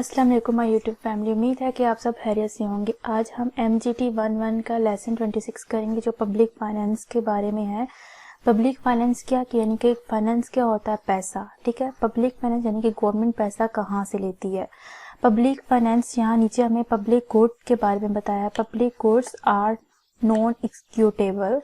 अस्सलाम वालेकुम my YouTube family. उम्मीद है कि आप सब खैरियत से होंगे। आज हम MGT 11 का लेसन 26 करेंगे जो पब्लिक फाइनेंस के बारे में है। पब्लिक फाइनेंस क्या कि यानी कि फाइनेंस क्या होता है, पैसा। ठीक है, पब्लिक फाइनेंस यानी कि गवर्नमेंट पैसा कहाँ से लेती है। पब्लिक फाइनेंस, यहाँ नीचे हमें पब्लिक गुड के बारे में बताया है। Public goods are non excludable.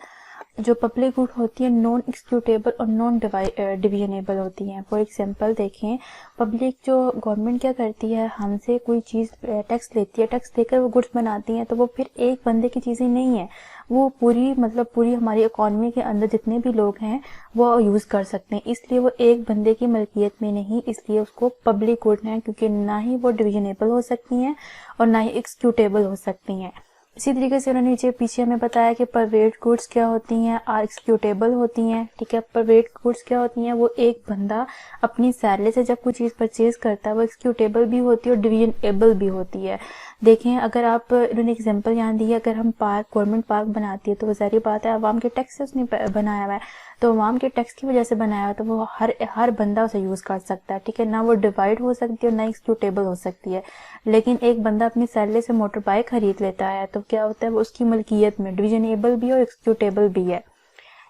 जो पब्लिक गुड होती है नॉन एक्सक्यूटेबल और नॉन डिविजनेबल होती हैं। फॉर एग्जांपल देखें, पब्लिक जो गवर्नमेंट क्या करती है, हमसे कोई चीज़ टैक्स लेती है, टैक्स देकर वो गुड्स बनाती हैं, तो वो फिर एक बंदे की चीज़ें नहीं है, वो पूरी हमारी इकॉनमी के अंदर जितने भी लोग हैं वो यूज़ कर सकते हैं। इसलिए वो एक बंदे की मलकियत में नहीं, इसलिए उसको पब्लिक गुड है, क्योंकि ना ही वो डिविजनेबल हो सकती हैं और ना ही एक्सक्यूटेबल हो सकती हैं। इसी तरीके से उन्होंने नीचे पीछे हमें बताया कि प्राइवेट गुड्स क्या होती हैं, आर एक्सक्यूटेबल होती हैं। ठीक है, प्राइवेट गुड्स क्या होती हैं, वो एक बंदा अपनी सैलरी से जब कोई चीज़ परचेज करता है वो एक्सक्यूटेबल भी होती है और डिविजनेबल भी होती है। देखें, अगर आप, इन्होंने एग्जांपल यहाँ दी है, अगर हम गवर्नमेंट पार्क बनाती है तो वो ज़ाहिर बात है आवाम के टैक्स से उसने बनाया हुआ है, तो आवाम के टैक्स की वजह से बनाया हुआ है, तो वो हर बंदा उसे यूज़ कर सकता है। ठीक है, ना वो डिवाइड हो सकती है और ना एक्सक्यूटेबल हो सकती है। लेकिन एक बंदा अपनी सैलरी से मोटर बाइक खरीद लेता है तो क्या होता है, वो उसकी मलकियत में डिविजनेबल भी और एक्सक्यूटेबल भी है।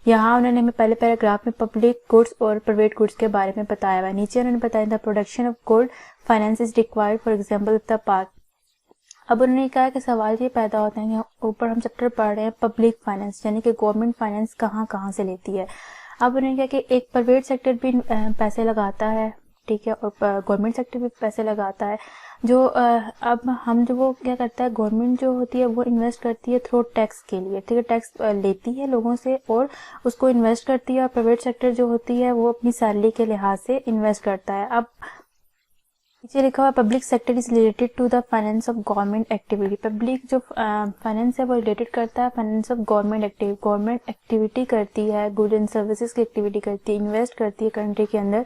यहाँ उन्होंने हमें पहले पैराग्राफ में पब्लिक गुड्स और प्राइवेट गुड्स के बारे में बताया हुआ है। नीचे उन्होंने बताया the production of good finance is required for example the park. अब उन्होंने कहा कि सवाल ये पैदा होता है कि ऊपर हम चैप्टर पढ़ रहे हैं पब्लिक फाइनेंस यानी कि गवर्नमेंट फाइनेंस कहाँ कहाँ से लेती है। अब उन्होंने कहा कि एक प्राइवेट सेक्टर भी पैसे लगाता है, ठीक है, और गवर्नमेंट सेक्टर भी पैसे लगाता है। जो अब हम जो वो क्या करता है, गवर्नमेंट जो होती है वो इन्वेस्ट करती है थ्रू टैक्स के लिए। ठीक है, टैक्स लेती है लोगों से और उसको इन्वेस्ट करती है। और प्राइवेट सेक्टर जो होती है वो अपनी सैलरी के लिहाज से इन्वेस्ट करता है। अब नीचे लिखा हुआ public sector is related to the finance of government activity. Public जो फाइनेंस है वो रिलेटेड करता है finance of government activity. Government activity करती है, गुड एंड सर्विसेज की एक्टिविटी करती है, इन्वेस्ट करती है कंट्री के अंदर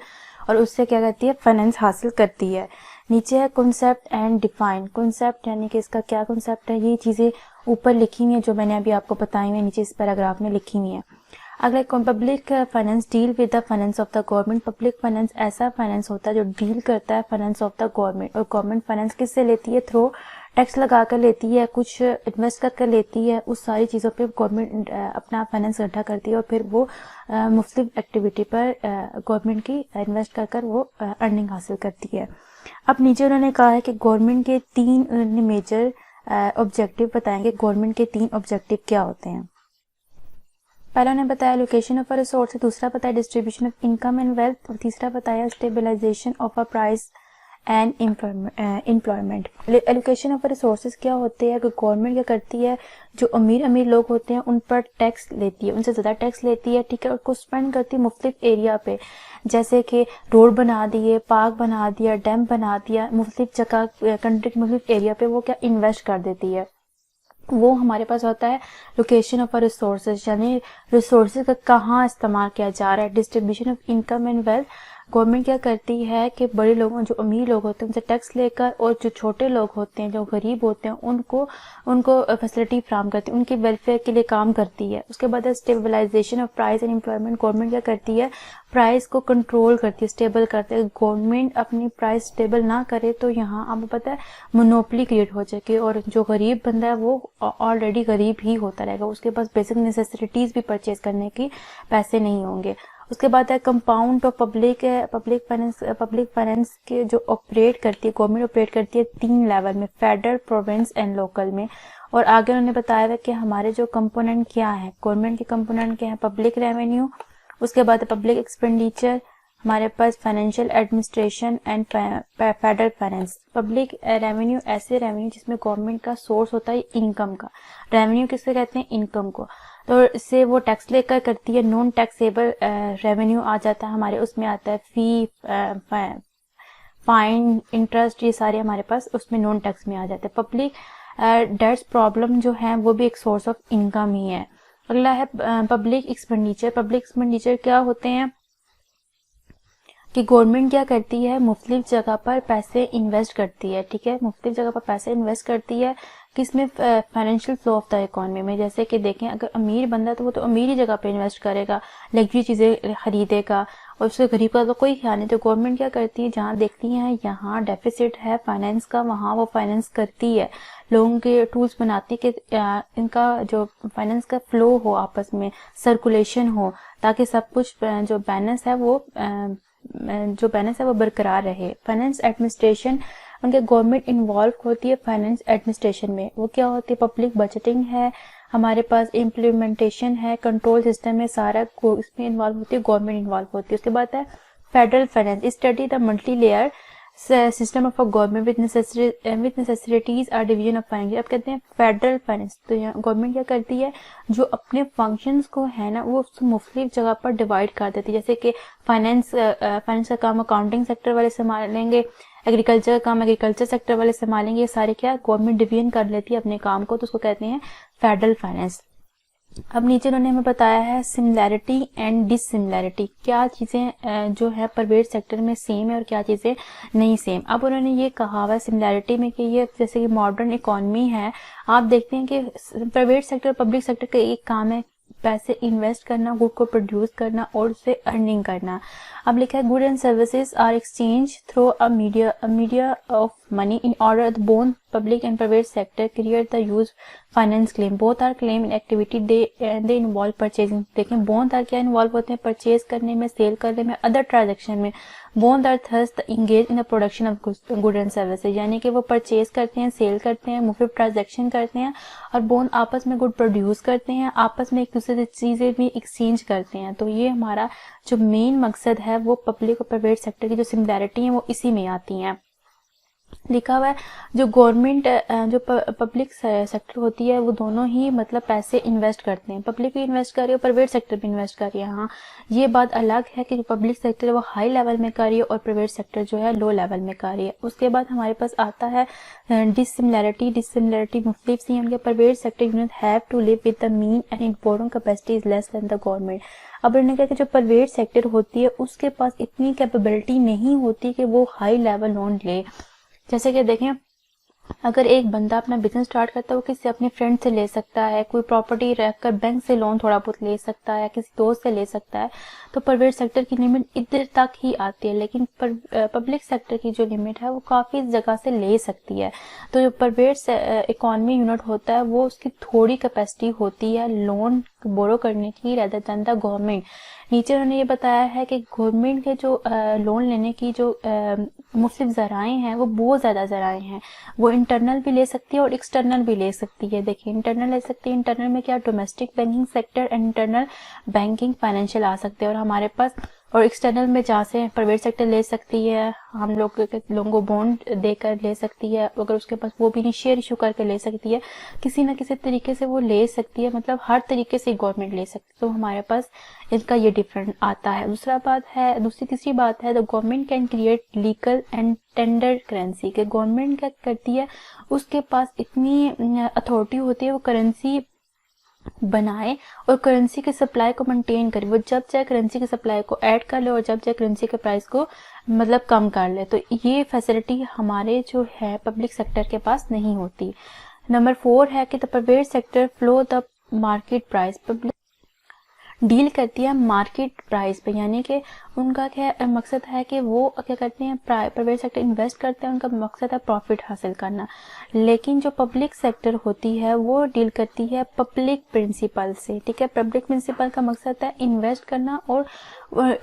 और उससे क्या करती है, फाइनेंस हासिल करती है। नीचे है कॉन्सेप्ट एंड डिफाइन। कॉन्सेप्ट यानी कि इसका क्या कॉन्सेप्ट है, ये चीज़ें ऊपर लिखी हुई हैं जो मैंने अभी आपको बताई हुई है, नीचे इस पैराग्राफ में लिखी हुई हैं। अगला public finance deal with the finance of the government. Public finance ऐसा फाइनेंस होता है जो डील करता है फाइनेंस ऑफ द गवर्नमेंट। और गवर्नमेंट फाइनेंस किससे लेती है, थ्रू टैक्स लगा कर लेती है, कुछ इन्वेस्ट कर लेती है, उस सारी चीज़ों पे गवर्नमेंट अपना फाइनेंस इकट्ठा करती है और फिर वो मुख्तलिफ एक्टिविटी पर गवर्नमेंट की इन्वेस्ट कर वो अर्निंग हासिल करती है। अब नीचे उन्होंने कहा है कि गवर्नमेंट के 3 मेजर ऑब्जेक्टिव बताएंगे। गवर्नमेंट के 3 ऑब्जेक्टिव क्या होते हैं। पहला उन्हें बताया एलोकेशन ऑफ अ रिसोर्स, दूसरा बताया distribution of income and wealth और तीसरा बताया stabilisation of a price and employment. Allocation of resources क्या होते हैं कि गवर्नमेंट क्या करती है, जो अमीर लोग होते हैं उन पर टैक्स लेती है, उनसे ज़्यादा टैक्स लेती है। ठीक है, उसको स्पेंड करती है मुख्तलिफ एरिया पे, जैसे कि रोड बना दिए, पार्क बना दिया, डैम बना दिया, मुख्तलिफ जगह कंट्री के मुख्तलिफ एरिया पे वो क्या इन्वेस्ट कर देती है। वो हमारे पास होता है लोकेशन ऑफ रिसोर्सेज, यानी रिसोर्सेज का कहाँ इस्तेमाल किया जा रहा है। Distribution of income and wealth, government क्या करती है कि बड़े लोगों, जो अमीर लोग होते हैं उनसे टैक्स लेकर, और जो छोटे लोग होते हैं, जो गरीब होते हैं, उनको फैसिलिटी फ्राहम करती है, उनकी वेलफेयर के लिए काम करती है। उसके बाद stabilisation of price and employment, government क्या करती है, प्राइस को कंट्रोल करती है, स्टेबल करती है। गवर्नमेंट अपनी प्राइस स्टेबल ना करे तो यहाँ आपको पता है मोनोपली क्रिएट हो जाएगी और जो गरीब बंदा है वो ऑलरेडी गरीब ही होता रहेगा, उसके पास बेसिक नेसेसिटीज़ भी परचेज करने की पैसे नहीं होंगे। उसके बाद है कंपाउंड ऑफ पब्लिक फाइनेंस के जो ऑपरेट करती है, गवर्नमेंट ऑपरेट करती है 3 लेवल में, फेडरल, प्रोविंस एंड लोकल में। और आगे उन्होंने बताया है कि हमारे जो कंपोनेंट क्या है, गवर्नमेंट के कंपोनेंट क्या है, पब्लिक रेवेन्यू, उसके बाद पब्लिक एक्सपेंडिचर, हमारे पास financial administration and federal finance. Public revenue ऐसे रेवेन्यू जिसमें गवर्नमेंट का सोर्स होता है इनकम का। रेवेन्यू किससे कहते हैं, इनकम को, तो इससे वो टैक्स लेकर करती है। नॉन टैक्सेबल रेवेन्यू आ जाता है हमारे, उसमें आता है फी, फाइन, इंटरेस्ट, ये सारे हमारे पास उसमें नॉन टैक्स में आ जाते हैं। पब्लिक डेट्स प्रॉब्लम जो है वो भी एक सोर्स ऑफ इनकम ही है। अगला है पब्लिक एक्सपेंडिचर। पब्लिक एक्सपेंडिचर क्या होते हैं कि गवर्नमेंट क्या करती है, मुख्तलिफ जगह पर पैसे इन्वेस्ट करती है। ठीक है, मुख्तलिफ जगह पर पैसे इन्वेस्ट करती है किसमें, financial flow of the economy में। जैसे कि देखें, अगर अमीर बंदा तो वो तो अमीर ही जगह पे इन्वेस्ट करेगा, लग्जरी चीज़ें खरीदेगा, और उससे गरीब का तो कोई ख्याल नहीं। तो गवर्नमेंट क्या करती है, जहाँ देखती है यहाँ डेफिसिट है फाइनेंस का, वहाँ वो फाइनेंस करती है, लोगों के टूल्स बनाती है कि इनका जो फाइनेंस का फ्लो हो, आपस में सर्कुलेशन हो, ताकि सब कुछ जो बैलेंस है वो बरकरार रहे। फाइनेंस एडमिनिस्ट्रेशन, उनके गवर्नमेंट इन्वॉल्व होती है फाइनेंस एडमिनिस्ट्रेशन में। वो क्या होती है, पब्लिक बजटिंग है, हमारे पास इम्प्लीमेंटेशन है, कंट्रोल सिस्टम है, सारा इसमें इन्वॉल्व होती है, गवर्नमेंट इन्वॉल्व होती है। उसके बाद है federal finance, study the multi layer system of a government with necessities are division of finance. अब कहते हैं फेडरल फाइनेंस, तो यहाँ गवर्नमेंट क्या करती है, जो अपने फंक्शंस को है ना वो मुख्तलिफ जगह पर डिवाइड कर देती है। जैसे कि फाइनेंस का काम अकाउंटिंग सेक्टर वाले संभालेंगे, एग्रीकल्चर का काम एग्रीकल्चर सेक्टर वाले संभालेंगे, ये सारे क्या गवर्नमेंट डिवीजन कर लेती है अपने काम को, तो उसको कहते हैं फेडरल फाइनेंस। अब नीचे उन्होंने हमें बताया है सिमिलैरिटी एंड डिससिमिलैरिटी, क्या चीज़ें जो है प्राइवेट सेक्टर में सेम है और क्या चीज़ें नहीं सेम। अब उन्होंने ये कहा हुआ है सिमिलैरिटी में कि ये जैसे कि मॉडर्न इकोनॉमी है, आप देखते हैं कि प्राइवेट सेक्टर पब्लिक सेक्टर का एक काम है पैसे इन्वेस्ट करना, गुड को प्रोड्यूस करना और उससे अर्निंग करना। अब लिखा है good and services are exchange through a media of money in order both public and private sector create the use finance claim both are claim in activity they involve purchasing. देखें both are क्या involve होते हैं, purchase करने में, sale करने में, other transaction में। Both are theirs engage in the production of good and services, यानी कि वो परचेज करते हैं, सेल करते हैं, मुफ्त ट्रांजेक्शन करते हैं और बोथ आपस में गुड प्रोड्यूस करते हैं, आपस में एक दूसरे से चीज़ें भी एक्सचेंज करते हैं। तो ये हमारा जो मेन मकसद है वो पब्लिक और प्राइवेट सेक्टर की जो सिमिलैरिटी है वो इसी में आती हैं। लिखा हुआ है जो गवर्नमेंट जो पब्लिक सेक्टर होती है वो दोनों ही मतलब पैसे इन्वेस्ट करते हैं, पब्लिक भी इन्वेस्ट कर रही है और प्राइवेट सेक्टर भी इन्वेस्ट कर रही है। हाँ, ये बात अलग है कि जो पब्लिक सेक्टर है वो हाई लेवल में कर रही है और प्राइवेट सेक्टर जो है लो लेवल में कर रही है। उसके बाद हमारे पास आता है डिससिमिलैरिटी मुख्तलिफ सी है उनके। Private sector unit have to live with the mean and it borrowing capacity is less than the government. अब उन्होंने कहा कि जो प्राइवेट सेक्टर होती है उसके पास इतनी कैपेबिलिटी नहीं होती कि वो हाई लेवल लोन ले। जैसे कि देखें, अगर एक बंदा अपना बिजनेस स्टार्ट करता है वो किसी अपने फ्रेंड से ले सकता है, कोई प्रॉपर्टी रखकर बैंक से लोन थोड़ा बहुत ले सकता है, किसी दोस्त से ले सकता है, तो प्राइवेट सेक्टर की लिमिट इधर तक ही आती है। लेकिन पब्लिक सेक्टर की जो लिमिट है वो काफ़ी जगह से ले सकती है। तो जो प्राइवेट इकोनॉमी यूनिट होता है वो उसकी थोड़ी कैपेसिटी होती है लोन बोरो करने की रेदर देन द गवर्नमेंट। नीचे उन्होंने ये बताया है कि गवर्नमेंट के जो लोन लेने की जो मुख्तलिफ ज़राएँ हैं वो बहुत ज़्यादा ज़राएँ हैं। वो इंटरनल भी ले सकती है और एक्सटर्नल भी ले सकती है। देखिए, इंटरनल ले सकती है, इंटरनल में क्या domestic banking sector and internal banking financial आ सकते हैं और हमारे पास, और एक्सटर्नल में जहाँ से प्राइवेट सेक्टर ले सकती है, हम लोगों को बॉन्ड देकर ले सकती है, अगर उसके पास वो भी नहीं शेयर इशू करके ले सकती है, किसी न किसी तरीके से वो ले सकती है, मतलब हर तरीके से गवर्नमेंट ले सकती है। तो हमारे पास इनका ये डिफरेंट आता है। तीसरी बात है the government can create legal and tender currency, के गवर्नमेंट क्या करती है, उसके पास इतनी अथॉरिटी होती है वो करेंसी बनाए और करेंसी के सप्लाई को मेंटेन करे। वो जब चाहे करेंसी के सप्लाई को ऐड कर ले और जब चाहे करेंसी के प्राइस को मतलब कम कर ले। तो ये फैसिलिटी हमारे जो है पब्लिक सेक्टर के पास नहीं होती। नंबर 4 है कि the private sector flow the market price, public deal करती है मार्केट प्राइस पे, यानी कि उनका क्या मकसद है कि वो क्या करते हैं, प्राइवेट सेक्टर इन्वेस्ट करते हैं, उनका मकसद है प्रॉफिट हासिल करना। लेकिन जो पब्लिक सेक्टर होती है वो डील करती है पब्लिक प्रिंसिपल से। ठीक है, पब्लिक प्रिंसिपल का मकसद है इन्वेस्ट करना और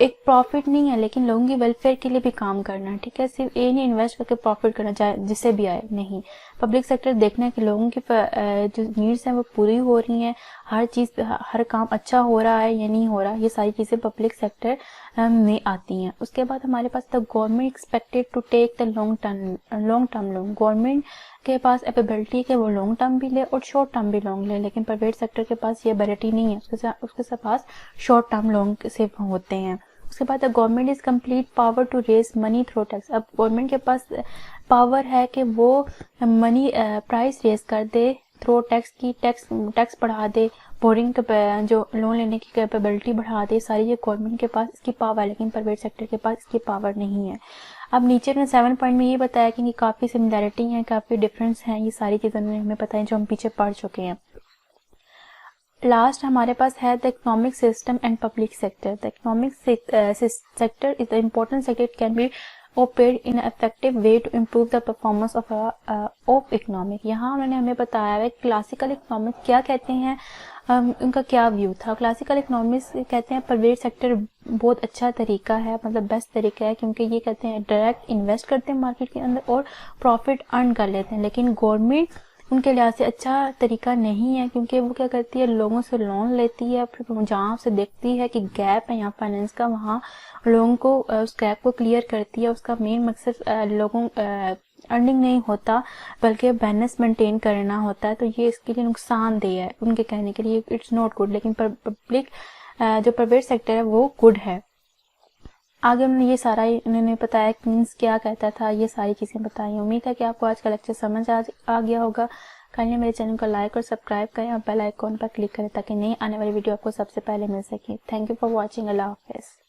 एक प्रॉफिट नहीं है लेकिन लोगों की वेलफेयर के लिए भी काम करना। ठीक है, सिर्फ ये नहीं इन्वेस्ट करके प्रॉफिट करना चाहे जिससे भी आए, नहीं। पब्लिक सेक्टर देखना है कि लोगों की जो नीड्स हैं वो पूरी हो रही हैं, हर चीज़ हर काम अच्छा हो रहा है या नहीं हो रहा, ये सारी चीज़ें पब्लिक सेक्टर में आती हैं। उसके बाद हमारे पास the government expected to take the long term loan, government के पास एबिलिटी है कि वो लॉन्ग टर्म भी ले और शॉर्ट टर्म भी लोन ले, लेकिन प्राइवेट सेक्टर के पास ये एबिलिटी नहीं है, उसके पास शॉर्ट टर्म लोन सिर्फ होते हैं। उसके बाद government is complete power to raise money through tax, अब गवर्नमेंट के पास पावर है कि वो मनी प्राइस रेज कर दे थ्रू टैक्स की, टैक्स बढ़ा दे, बोरिंग जो लोन लेने की कैपेबिलिटी बढ़ा दे, सारी ये गवर्नमेंट के पास इसकी पावर है, लेकिन प्राइवेट सेक्टर के पास इसकी पावर नहीं है। अब नीचे में 7 पॉइंट में ये बताया कि काफ़ी सिमिलैरिटी है, काफ़ी डिफरेंस हैं, ये सारी चीज़ें हमें पता है जो हम पीछे पढ़ चुके हैं। लास्ट हमारे पास है the economic system and public sector. The economic sector is the important sector, it can be operate in effective way to improve the performance of economic. यहाँ उन्होंने हमें बताया है क्लासिकल इकोनॉमिक क्या कहते हैं, उनका क्या व्यू था। क्लासिकल इकोनॉमिक्स कहते हैं प्राइवेट सेक्टर बहुत अच्छा तरीका है, मतलब बेस्ट तरीका है, क्योंकि ये कहते हैं डायरेक्ट इन्वेस्ट करते हैं मार्केट के अंदर और प्रॉफिट अर्न कर लेते हैं। लेकिन गवर्नमेंट उनके लिहाज से अच्छा तरीका नहीं है, क्योंकि वो क्या करती है, लोगों से लोन लेती है, फिर जहाँ से देखती है कि गैप है यहाँ फाइनेंस का, वहाँ लोगों को उस गैप को क्लियर करती है। उसका मेन मकसद लोगों अर्निंग नहीं होता बल्कि बैलेंस मेंटेन करना होता है। तो ये इसके लिए नुकसानदेह है, उनके कहने के लिए इट्स नॉट गुड। लेकिन पब्लिक जो प्राइवेट सेक्टर है वो गुड है। आगे उन्होंने ये सारा इन्होंने बताया मीन्स क्या कहता था, ये सारी चीज़ें बताई। उम्मीद है कि आपको आज का लेक्चर समझ आ गया होगा। काइंडली मेरे चैनल को लाइक और सब्सक्राइब करें और बेल आइकॉन पर क्लिक करें ताकि नई आने वाली वीडियो आपको सबसे पहले मिल सके। Thank you for watching. अल्लाह हाफिज़।